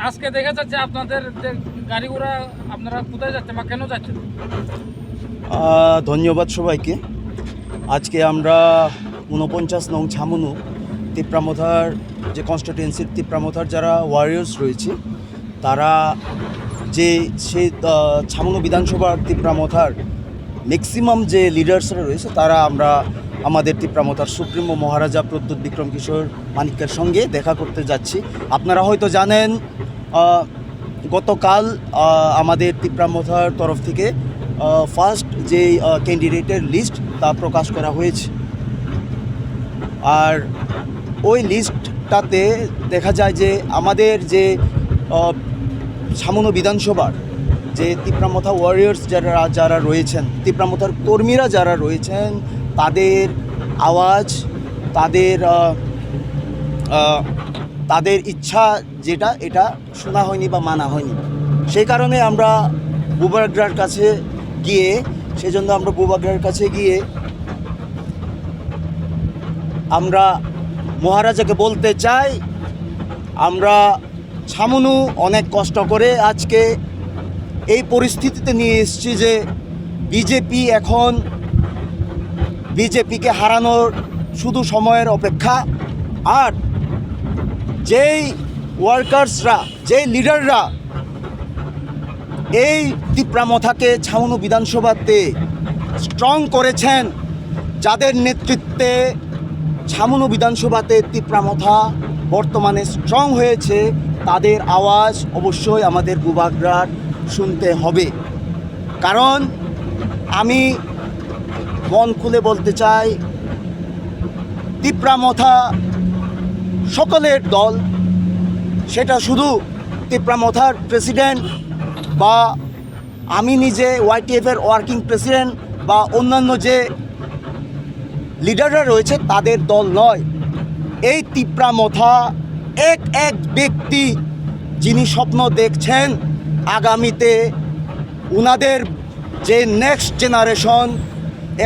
আজকে দেখা যাচ্ছে আপনাদের যে গাড়ি ঘোড়া আপনারা কোথায় যাচ্ছেন বা কেন যাচ্ছেন? ধন্যবাদ সবাইকে। আজকে আমরা ৪৯ নং ছামনু তিপ্রামথার যে কনস্টিটিউয়েন্সির তিপ্রামথার যারা ওয়ারিয়ার্স রয়েছে তারা যে সেই ছামনু বিধানসভার তিপ্রামথার ম্যাক্সিমাম যে লিডার্সরা রয়েছে তারা আমরা আমাদের তিপ্রামথার সুপ্রিমো মহারাজা প্রদ্যুৎ বিক্রম কিশোর মানিক্যের সঙ্গে দেখা করতে যাচ্ছি। আপনারা হয়তো জানেন গতকাল আমাদের তিপ্রামথার তরফ থেকে ফার্স্ট যে ক্যান্ডিডেটের লিস্ট তা প্রকাশ করা হয়েছে। আর ওই লিস্টটাতে দেখা যায় যে আমাদের যে ছামনু বিধানসভার যে তিপ্রামথা ওয়ারিয়ার্স যারা রয়েছেন, তিপ্রামথার কর্মীরা যারা রয়েছেন, তাদের আওয়াজ, তাদের ইচ্ছা যেটা এটা শোনা হয়নি বা মানা হয়নি। সেই কারণে আমরা বুবাগ্রার কাছে গিয়ে আমরা মহারাজাকে বলতে চাই, আমরা ছামনু অনেক কষ্ট করে আজকে এই পরিস্থিতিতে নিয়ে এসেছি যে বিজেপিকে হারানোর শুধু সময়ের অপেক্ষা। আর যেই ওয়ার্কার্সরা, যেই লিডাররা এই তিপ্রামথাকে ছামনু বিধানসভাতে স্ট্রং করেছেন, যাদের নেতৃত্বে ছামনু বিধানসভাতে তিপ্রামথা বর্তমানে স্ট্রং হয়েছে, তাদের আওয়াজ অবশ্যই আমাদের বুবাগ্রার শুনতে হবে। কারণ আমি মন খুলে বলতে চাই, তিপ্রামথা সকলের দল, সেটা শুধু তিপ্রামথার প্রেসিডেন্ট বা আমি নিজে ওয়াইটিএফের ওয়ার্কিং প্রেসিডেন্ট বা অন্যান্য যে লিডাররা রয়েছে তাদের দল নয়। এই তিপ্রামথা এক ব্যক্তি যিনি স্বপ্ন দেখছেন আগামীতে উনাদের যে নেক্সট জেনারেশন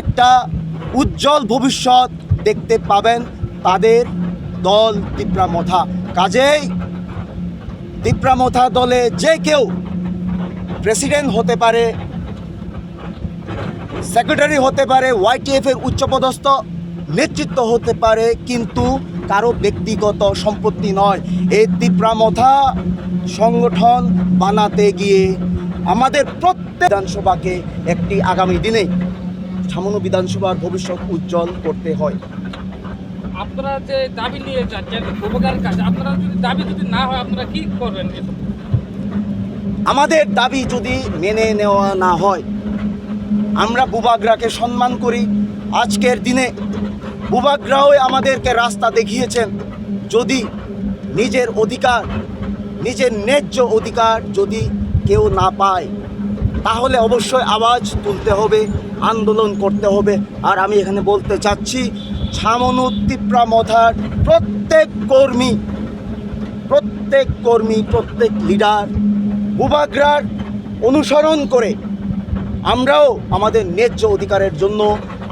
একটা উজ্জ্বল ভবিষ্যৎ দেখতে পাবেন, তাদের দল তিপ্রামথা। কাজেই তিপ্রামথা দলে যে কেউ প্রেসিডেন্ট হতে পারে, সেক্রেটারি হতে পারে, ওয়াইটিএফের উচ্চপদস্থ নেতৃত্ব হতে পারে, কিন্তু কারো ব্যক্তিগত সম্পত্তি নয়। এই তিপ্রামথা সংগঠন বানাতে গিয়ে আমাদের প্রত্যেক বিধানসভাকে একটি আগামী দিনে ছামনু বিধানসভার ভবিষ্যৎ উজ্জ্বল করতে হয়। আপনারা যে দাবি নিয়ে যাচ্ছেন বুবাগ্রার কাছে, আপনারা যদি দাবি না হয় আপনারা কি করবেন? আমাদের দাবি যদি মেনে নেওয়া না হয়, আমরা বুবাগ্রাকে সম্মান করি। আজকের দিনে বুবাগ্রাও আমাদেরকে রাস্তা দেখিয়েছেন। যদি নিজের অধিকার, নিজের ন্যায্য অধিকার যদি কেউ না পায়, তাহলে অবশ্যই আওয়াজ তুলতে হবে, আন্দোলন করতে হবে। আর আমি এখানে বলতে চাচ্ছি, ছামনু তিপ্রামথার প্রত্যেক কর্মী, প্রত্যেক লিডার বুবাগ্রার অনুসরণ করে আমরাও আমাদের ন্যায্য অধিকারের জন্য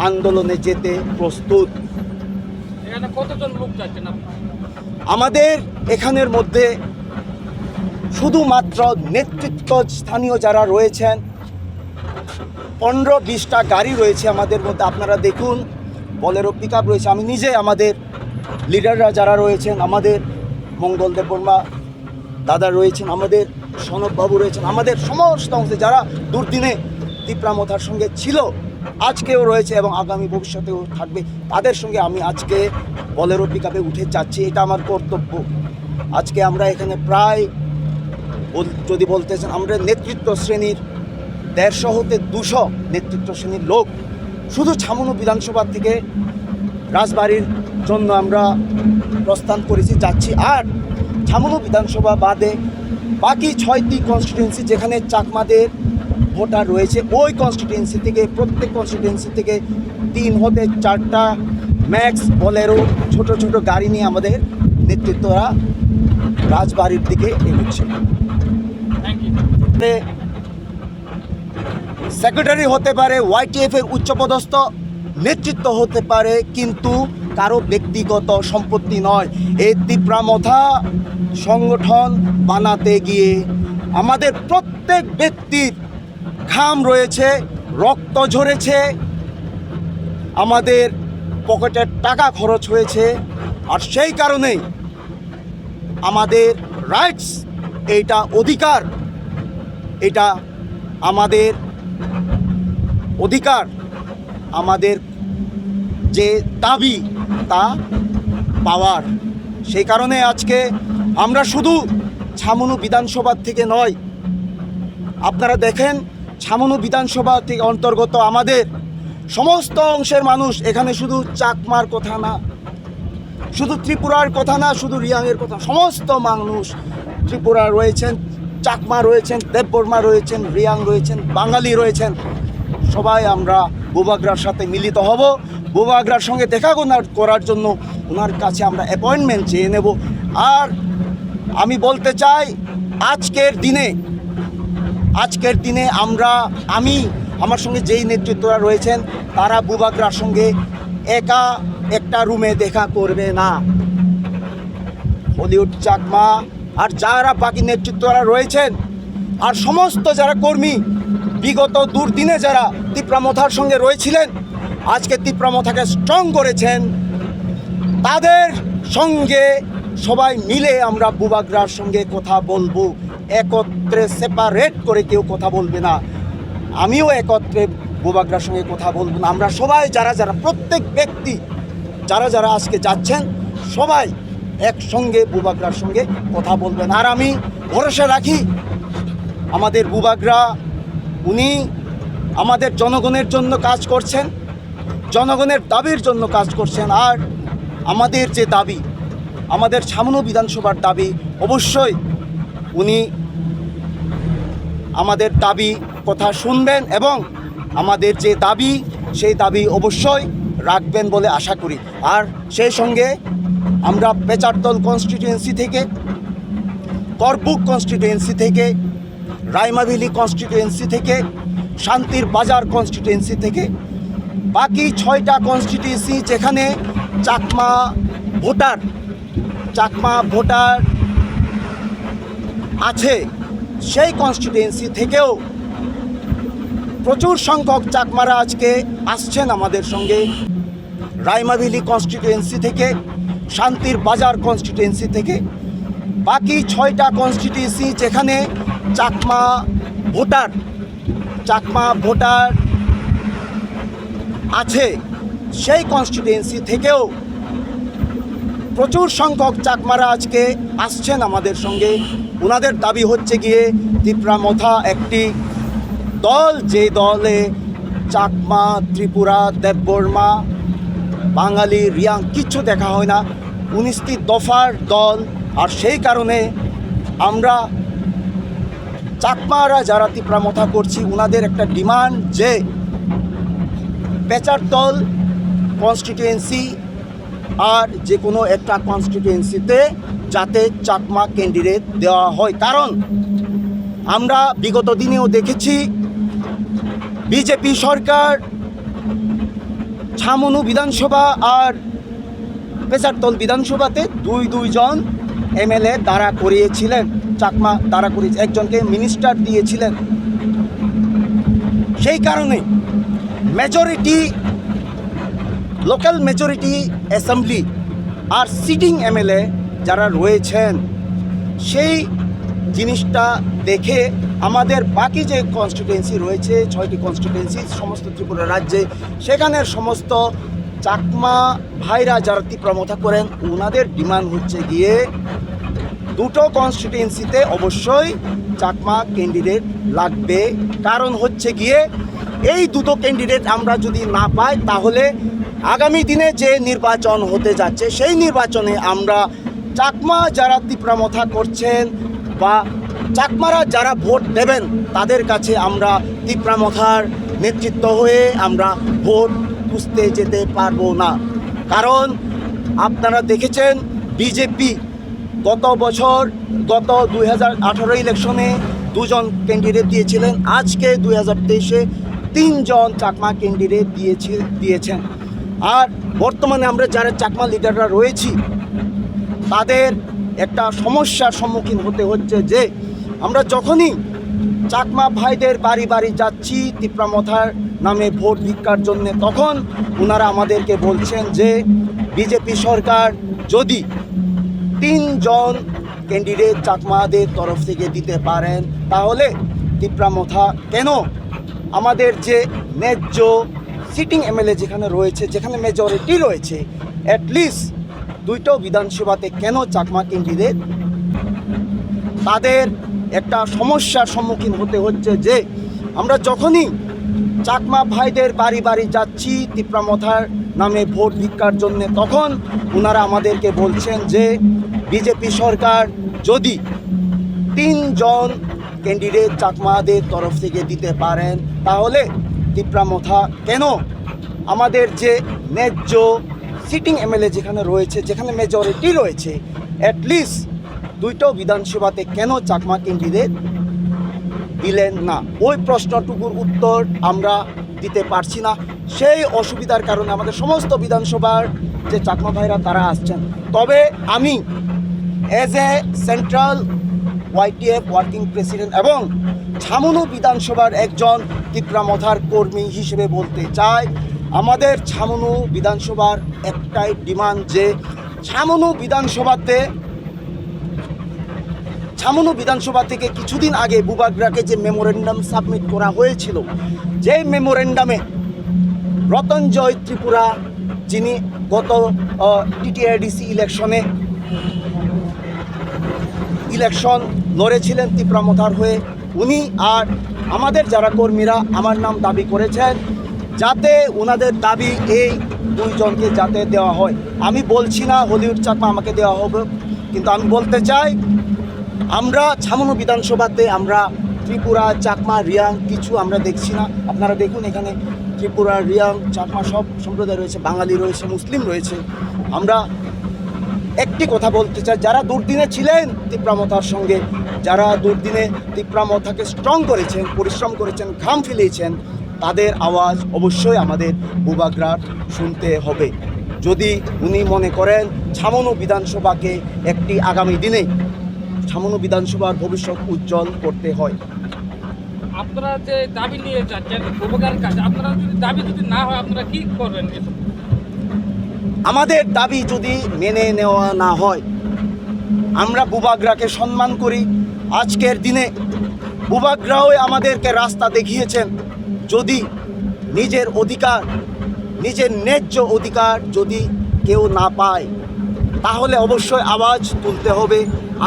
আন্দোলনে যেতে প্রস্তুত। এখানে কতজন লোক যাচ্ছেন? আমাদের এখানের মধ্যে শুধুমাত্র নেতৃত্ব স্থানীয় যারা রয়েছেন 15-20টা গাড়ি রয়েছে আমাদের মধ্যে। আপনারা দেখুন, বলেরো পিক আপ রয়েছে। আমি নিজে, আমাদের লিডাররা যারা রয়েছেন, আমাদের মঙ্গলদেব বর্মা দাদা রয়েছেন, আমাদের সনববাবু রয়েছেন, আমাদের সমস্ত অংশে যারা দুর্দিনে তিপ্রামথার সঙ্গে ছিল, আজকেও রয়েছে এবং আগামী ভবিষ্যতেও থাকবে, তাদের সঙ্গে আমি আজকে বলেরো পিক আপে উঠে যাচ্ছি। এটা আমার কর্তব্য। আজকে আমরা এখানে প্রায়, যদি বলতে চান, আমরা নেতৃত্ব শ্রেণীর 150 হতে 200 নেতৃত্ব শ্রেণীর লোক শুধু ছামনু বিধানসভা থেকে রাজবাড়ির জন্য আমরা প্রস্থান করেছি, যাচ্ছি। আর ছামনু বিধানসভা বাদে বাকি 6টি কনস্টিটিউয়েন্সি যেখানে চাকমাদের ভোটার রয়েছে, ওই কনস্টিটিউয়েন্সি থেকে, প্রত্যেক কনস্টিটিউয়েন্সি থেকে 3 হতে 4টা ম্যাক্স বলেরো ছোট গাড়ি নিয়ে আমাদের নেতৃত্বরা রাজবাড়ির দিকে এগোচ্ছে। সেক্রেটারি হতে পারে, ওয়াইটিএফের উচ্চপদস্থ নেতৃত্ব হতে পারে, কিন্তু কারো ব্যক্তিগত সম্পত্তি নয়। এই তিপ্রা মথা সংগঠন বানাতে গিয়ে আমাদের প্রত্যেক ব্যক্তির ঘাম রয়েছে, রক্ত ঝরেছে, আমাদের পকেটের টাকা খরচ হয়েছে। আর সেই কারণেই আমাদের রাইটস, এইটা অধিকার, এটা আমাদের অধিকার, আমাদের যে দাবি তা পাওয়ার। সেই কারণে আজকে আমরা শুধু ছামনু বিধানসভা থেকে নয়, আপনারা দেখেন ছামনু বিধানসভা থেকে অন্তর্গত আমাদের সমস্ত অংশের মানুষ, এখানে শুধু চাকমার কথা না, শুধু ত্রিপুরার কথা না, শুধু রিয়াংয়ের কথা, সমস্ত মানুষ, ত্রিপুরা রয়েছেন, চাকমা রয়েছেন, দেববর্মা রয়েছেন, রিয়াং রয়েছেন, বাঙালি রয়েছেন, সবাই আমরা বুবাগ্রার সাথে মিলিত হব। বুবাগ্রার সঙ্গে দেখা করার জন্য ওনার কাছে আমরা অ্যাপয়েন্টমেন্ট চেয়ে নেব। আর আমি বলতে চাই আজকের দিনে আমার সঙ্গে যেই নেতৃত্বরা রয়েছেন তারা বুবাগ্রার সঙ্গে একা একটা রুমে দেখা করবে না। হলিউড চাকমা আর যারা বাকি নেতৃত্বরা রয়েছেন আর সমস্ত যারা কর্মী বিগত দুর্দিনে যারা তিপ্রা মথার সঙ্গে রয়েছিলেন, আজকে তিপ্রা মথাকে স্ট্রং করেছেন, তাদের সঙ্গে সবাই মিলে আমরা বুবাগ্রার সঙ্গে কথা বলবো। একত্রে সেপারেট করে কেউ কথা বলবে না। আমিও একত্রে বুবাগ্রার সঙ্গে কথা বলবো না। আমরা সবাই যারা প্রত্যেক ব্যক্তি যারা আজকে যাচ্ছেন সবাই একসঙ্গে বুবাগ্রার সঙ্গে কথা বলবেন। আর আমি ভরসা রাখি আমাদের বুবাগ্রা, উনি আমাদের জনগণের জন্য কাজ করছেন, জনগণের দাবির জন্য কাজ করছেন। আর আমাদের যে দাবি, আমাদের ছামনু বিধানসভার দাবি, অবশ্যই উনি আমাদের দাবি কথা শুনবেন এবং আমাদের যে দাবি সেই দাবি অবশ্যই রাখবেন বলে আশা করি। আর সেই সঙ্গে আমরা পেচারতল কনস্টিটিউয়েন্সি থেকে, করবুক কনস্টিটিউয়েন্সি থেকে, রাইমাভিলি কনস্টিটিউয়েন্সি থেকে, শান্তির বাজার কনস্টিটিউয়েন্সি থেকে, বাকি 6টা কনস্টিটিউয়েন্সি যেখানে চাকমা ভোটার আছে, সেই কনস্টিটিউয়েন্সি থেকেও প্রচুর সংখ্যক চাকমারা আজকে আসছেন আমাদের সঙ্গে। রাইমাভিলি কনস্টিটিউয়েন্সি থেকে, শান্তির বাজার কনস্টিটিউয়েন্সি থেকে, বাকি 6টা কনস্টিটিউয়েন্সি যেখানে চাকমা ভোটার আছে, সেই কনস্টিটিউয়েন্সি থেকেও প্রচুর সংখ্যক চাকমারা আজকে আসছেন আমাদের সঙ্গে। ওনাদের দাবি হচ্ছে গিয়ে তিপ্রা মথা একটি দল, যে দলে চাকমা, ত্রিপুরা, দেববর্মা, বাঙালি, রিয়াং কিচ্ছু দেখা হয় না, 19টি দফার দল। আর সেই কারণে আমরা চাকমারা যারা তিপ্রা মথা করছি, ওনাদের একটা ডিমান্ড যে পেচারতল কনস্টিটিউয়েন্সি আর যে কোনো একটা কনস্টিটিউয়েন্সিতে যাতে চাকমা ক্যান্ডিডেট দেওয়া হয়। কারণ আমরা বিগত দিনেও দেখেছি বিজেপি সরকার ছামনু বিধানসভা আর পেচারতল বিধানসভাতে দুইজন এমএলএ দাঁড়া করিয়েছিলেন, চাকমা দাঁড়া করিয়ে একজনকে মিনিস্টার দিয়েছিলেন। সেই কারণে লোকাল মেজরিটি অ্যাসেম্বলি আর সিটিং এমএলএ যারা রয়েছেন, সেই জিনিসটা দেখে আমাদের বাকি যে কনস্টিটিউয়েন্সি রয়েছে, 6টি কনস্টিটিউয়েন্সি সমস্ত ত্রিপুরা রাজ্যে, সেখানের সমস্ত চাকমা ভাইরা যারা তিপ্রা মথা করেন, ওনাদের ডিমান্ড হচ্ছে গিয়ে দুটো কনস্টিটিউয়েন্সিতে অবশ্যই চাকমা ক্যান্ডিডেট লাগবে। কারণ হচ্ছে গিয়ে এই দুটো ক্যান্ডিডেট আমরা যদি না পাই, তাহলে আগামী দিনে যে নির্বাচন হতে যাচ্ছে সেই নির্বাচনে আমরা চাকমা যারা তিপ্রা মথা করছেন বা চাকমারা যারা ভোট দেবেন, তাদের কাছে আমরা তিপ্রা মথার নেতৃত্ব হয়ে আমরা ভোট খুঁজতে যেতে পারবো না। কারণ আপনারা দেখেছেন বিজেপি গত 2018 ইলেকশনে 2জন ক্যান্ডিডেট দিয়েছিলেন, আজকে 2023-এ 3জন চাকমা ক্যান্ডিডেট দিয়েছেন। আর বর্তমানে আমরা যারা চাকমা লিডাররা রয়েছি তাদের একটা সমস্যার সম্মুখীন হতে হচ্ছে যে আমরা যখনই চাকমা ভাইদের বাড়ি বাড়ি যাচ্ছি তিপ্রা মথার নামে ভোট ভিক্ষার জন্য, তখন ওনারা আমাদেরকে বলছেন যে বিজেপি সরকার যদি 3 জন ক্যান্ডিডেট চাকমাদের তরফ থেকে দিতে পারেন তাহলে তিপ্রা মথা কেন আমাদের যে ন্যায্য সিটিং এমএলএ যেখানে রয়েছে, যেখানে মেজরিটি রয়েছে, অ্যাটলিস্ট 2টো বিধানসভাতে কেন চাকমা ক্যান্ডিডেট, তাদের একটা সমস্যার সম্মুখীন হতে হচ্ছে যে আমরা যখনই চাকমা ভাইদের বাড়ি বাড়ি যাচ্ছি তিপ্রা মথার নামে ভোট ভিক্ষার জন্য, তখন ওনারা আমাদেরকে বলছেন যে বিজেপি সরকার যদি 3 জন ক্যান্ডিডেট চাকমাদের তরফ থেকে দিতে পারেন তাহলে তিপ্রা মথা কেন আমাদের যে ন্যায্য সিটিং এমএলএ যেখানে রয়েছে, যেখানে মেজরিটি রয়েছে, অ্যাটলিস্ট 2টো বিধানসভাতে কেন চাকমা ক্যান্ডিডেট দিলেন না। ওই প্রশ্নটুকুর উত্তর আমরা দিতে পারছি না। সেই অসুবিধার কারণে আমাদের সমস্ত বিধানসভার যে চাকমা ভাইরা তারা আসছেন। তবে আমি as a central YTF working president এবং ছামনু বিধানসভার একজন তিপ্রা মথার কর্মী হিসেবে বলতে চাই, আমাদের ছামনু বিধানসভার একটাই ডিমান্ড যে ছামনু বিধানসভা থেকে কিছুদিন আগে বুবাগ্রাকে যে মেমোরেন্ডাম সাবমিট করা হয়েছিল, যে মেমোরেন্ডামে রতনজয় ত্রিপুরা যিনি গত TTIDC ইলেকশন লড়েছিলেন তিপ্রা মথার হয়ে, উনি আর আমাদের যারা কর্মীরা আমার নাম দাবি করেছেন যাতে ওনাদের দাবি এই 2 জনকে যাতে দেওয়া হয়। আমি বলছি না হলিউড চাকমা আমাকে দেওয়া হবে, কিন্তু আমি বলতে চাই আমরা ছামনু বিধানসভাতে আমরা ত্রিপুরা, চাকমা, রিয়াং কিছু আমরা দেখছি না। আপনারা দেখুন এখানে ত্রিপুরা, রিয়াং, চাকমা সব সম্প্রদায় রয়েছে, বাঙালি রয়েছে, মুসলিম রয়েছে। আমরা একটি কথা বলতে চাই, যারা দুর্দিনে ছিলেন তিপ্রা মথার সঙ্গে, যারা দুর্দিনে তিপ্রা মথাকে স্ট্রং করেছেন, পরিশ্রম করেছেন, ঘাম ফেলিয়েছেন, তাদের আওয়াজ অবশ্যই আমাদের বুবাগ্রার শুনতে হবে। যদি উনি মনে করেন ছামনু বিধানসভাকে একটি আগামী দিনে ছামনু বিধানসভার ভবিষ্যৎ উজ্জ্বল করতে হয়। আপনারা যে দাবি নিয়ে যাচ্ছেন উপকার কাজ, আপনারা যদি না হয় আপনারা কি করবেন? আমাদের দাবি যদি মেনে নেওয়া না হয়, আমরা বুবাগ্রাকে সম্মান করি। আজকের দিনে বুবাগ্রাও আমাদেরকে রাস্তা দেখিয়েছেন। যদি নিজের অধিকার, নিজের ন্যায্য অধিকার যদি কেউ না পায় তাহলে অবশ্যই আওয়াজ তুলতে হবে,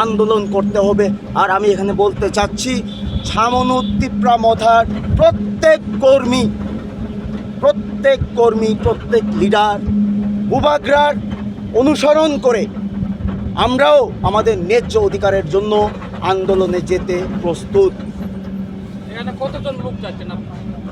আন্দোলন করতে হবে। আর আমি এখানে বলতে চাচ্ছি ছামনু তিপ্রা মথার প্রত্যেক কর্মী, প্রত্যেক লিডার বুবাগ্রার অনুসরণ করে আমরাও আমাদের ন্যায্য অধিকারের জন্য আন্দোলনে যেতে প্রস্তুত। এখানে কতজন লোক যাচ্ছেন আপনারা?